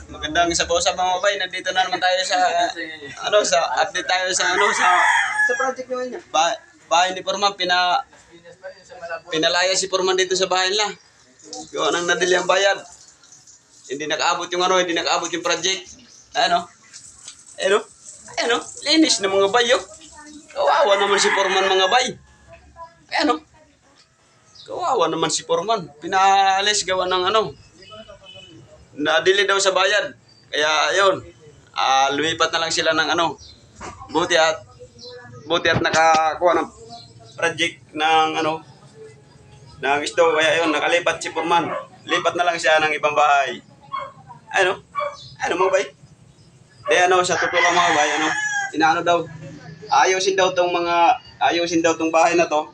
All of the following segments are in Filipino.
Magandang sabaw-sabaw mga bay. Nandito na naman tayo sa sa update tayo sa project naman niya. Bahay ni Forman, pinalaya si Forman dito sa bahay nila. Gawa nang nadili ang bayad. Hindi nakaabot yung project. Linis na mga bay, oh. Kawawa naman si Forman mga bay. Kawawa naman si Forman. Pinalis gawa ng nadili daw sa bayad. Kaya ayun, lumipat na lang sila ng Buti at nakakuha ng project ng ng isto. Kaya ayun, nakalipat si Forman. Lipat na lang siya ng ibang bahay. Mga bay? Sa totoo lang mga bay, daw, ayusin daw tong bahay na to.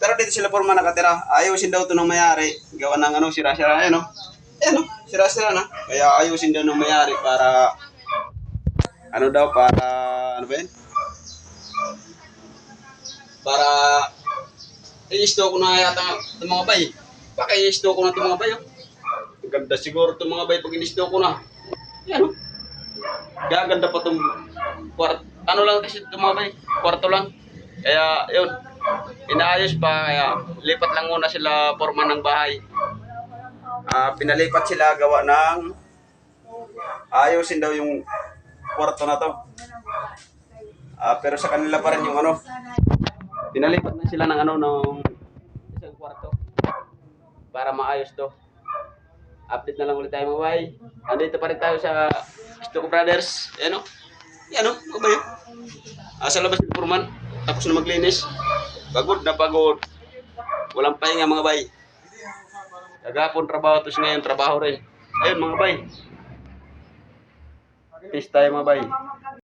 Pero dito sila Forman nakatira. Ayusin daw to ng mayari. Gawa ng sira-sira. Sira-sira na. Kaya ayusin daw ng mayari para para i-stock ko na yata itong mga bay. Baka i-stock ko na itong mga bay, oh. Ganda siguro itong mga bay pag i-stock ko na. Gaganda pa itong kwarto. Lang kasi itong mga bay? Kwarto lang. Kaya, yun. Inaayos pa. Kaya, lipat lang muna sila Forman ng bahay. Pinalipat sila gawa ng ayusin daw yung kwarto na to. Pero sa kanila pa rin yung pinalipat na sila ng ng isang kwarto para maayos to. Update na lang ulit tayo mga bay. Andito pa rin tayo sa Stock Brothers. Mga bay. Sa labas ni Forman. Tapos na maglinis. Pagod na pagod. Walang pahinga mga bay. Kagapon trabaho to ngayon, trabaho rin. Ayun mga bay. Peace tayo mga bay.